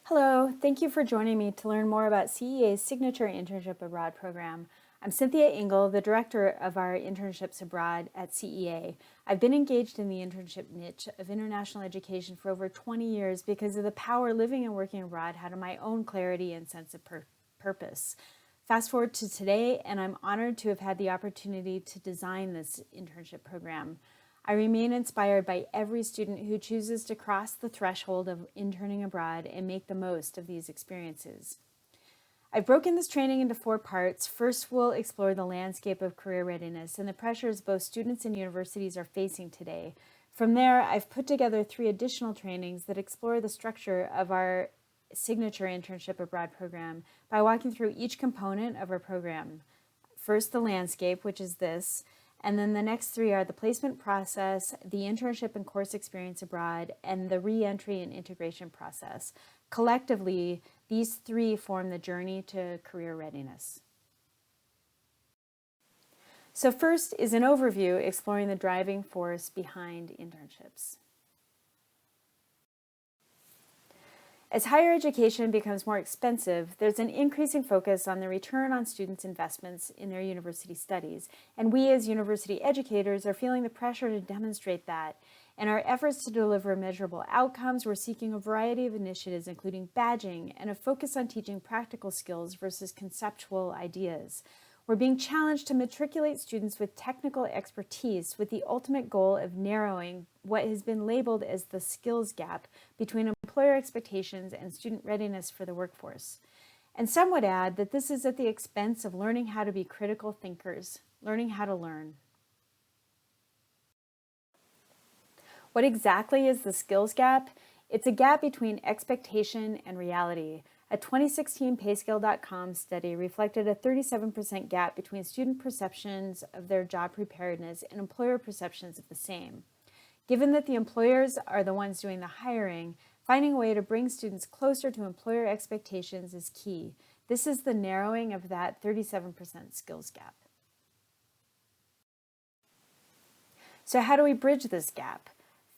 Hello, thank you for joining me to learn more about CEA's Signature Internship Abroad program. I'm Cynthia Engel, the director of our Internships Abroad at CEA. I've been engaged in the internship niche of international education for over 20 years because of the power living and working abroad had on my own clarity and sense of purpose. Fast forward to today, and I'm honored to have had the opportunity to design this internship program. I remain inspired by every student who chooses to cross the threshold of interning abroad and make the most of these experiences. I've broken this training into 4 parts. First, we'll explore the landscape of career readiness and the pressures both students and universities are facing today. From there, I've put together 3 additional trainings that explore the structure of our Signature Internship Abroad program by walking through each component of our program. First, the landscape, which is this. And then the next 3 are the placement process, the internship and course experience abroad, and the re-entry and integration process. Collectively, these 3 form the journey to career readiness. So first is an overview exploring the driving force behind internships. As higher education becomes more expensive, there's an increasing focus on the return on students' investments in their university studies, and we as university educators are feeling the pressure to demonstrate that. In our efforts to deliver measurable outcomes, we're seeking a variety of initiatives, including badging and a focus on teaching practical skills versus conceptual ideas. We're being challenged to matriculate students with technical expertise with the ultimate goal of narrowing what has been labeled as the skills gap between employer expectations and student readiness for the workforce. And some would add that this is at the expense of learning how to be critical thinkers, learning how to learn. What exactly is the skills gap? It's a gap between expectation and reality. A 2016 PayScale.com study reflected a 37% gap between student perceptions of their job preparedness and employer perceptions of the same. Given that the employers are the ones doing the hiring, finding a way to bring students closer to employer expectations is key. This is the narrowing of that 37% skills gap. So how do we bridge this gap?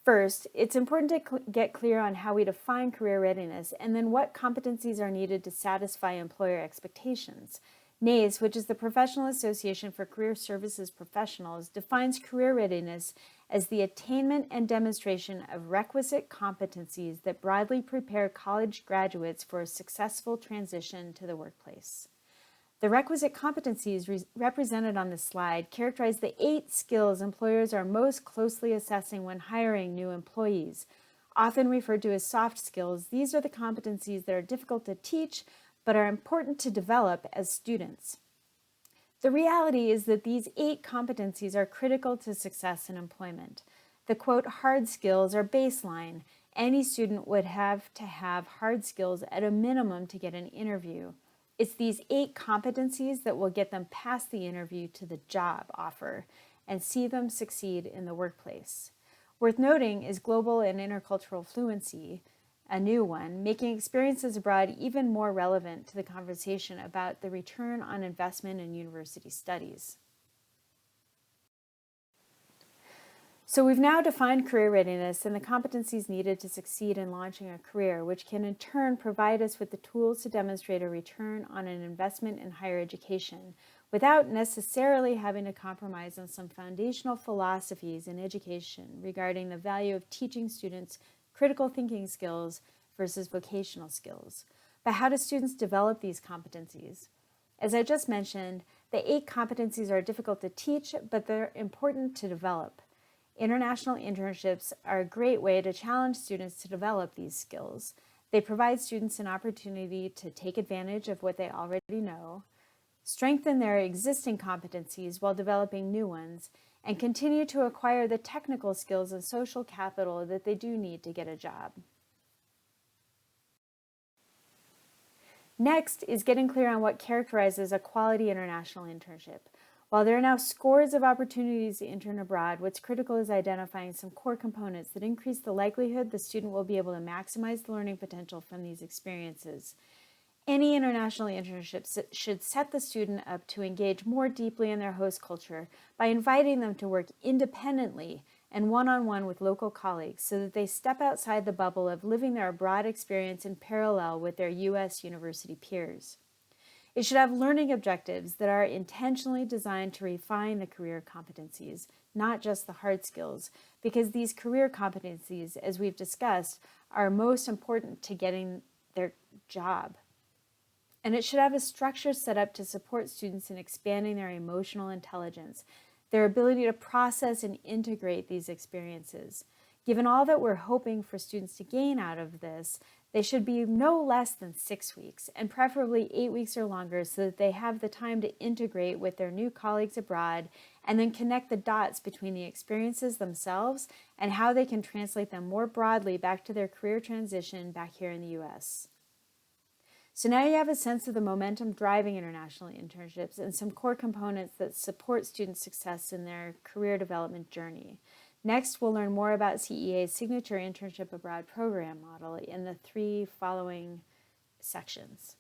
First, it's important to get clear on how we define career readiness and then what competencies are needed to satisfy employer expectations. NACE, which is the Professional Association for Career Services Professionals, defines career readiness as the attainment and demonstration of requisite competencies that broadly prepare college graduates for a successful transition to the workplace. The requisite competencies represented on this slide characterize the 8 skills employers are most closely assessing when hiring new employees. Often referred to as soft skills, these are the competencies that are difficult to teach but are important to develop as students. The reality is that these 8 competencies are critical to success in employment. The quote, hard skills are baseline. Any student would have to have hard skills at a minimum to get an interview. It's these 8 competencies that will get them past the interview to the job offer and see them succeed in the workplace. Worth noting is global and intercultural fluency, a new one, making experiences abroad even more relevant to the conversation about the return on investment in university studies. So we've now defined career readiness and the competencies needed to succeed in launching a career, which can in turn provide us with the tools to demonstrate a return on an investment in higher education without necessarily having to compromise on some foundational philosophies in education regarding the value of teaching students critical thinking skills versus vocational skills. But how do students develop these competencies? As I just mentioned, the 8 competencies are difficult to teach, but they're important to develop. International internships are a great way to challenge students to develop these skills. They provide students an opportunity to take advantage of what they already know, strengthen their existing competencies while developing new ones, and continue to acquire the technical skills and social capital that they do need to get a job. Next is getting clear on what characterizes a quality international internship. While there are now scores of opportunities to intern abroad, what's critical is identifying some core components that increase the likelihood the student will be able to maximize the learning potential from these experiences. Any international internship should set the student up to engage more deeply in their host culture by inviting them to work independently and one-on-one with local colleagues so that they step outside the bubble of living their abroad experience in parallel with their U.S. university peers. It should have learning objectives that are intentionally designed to refine the career competencies, not just the hard skills, because these career competencies, as we've discussed, are most important to getting their job. And it should have a structure set up to support students in expanding their emotional intelligence, their ability to process and integrate these experiences. Given all that we're hoping for students to gain out of this, they should be no less than 6 weeks, and preferably 8 weeks or longer, so that they have the time to integrate with their new colleagues abroad and then connect the dots between the experiences themselves and how they can translate them more broadly back to their career transition back here in the US. So now you have a sense of the momentum driving international internships and some core components that support student success in their career development journey. Next, we'll learn more about CEA's signature internship abroad program model in the 3 following sections.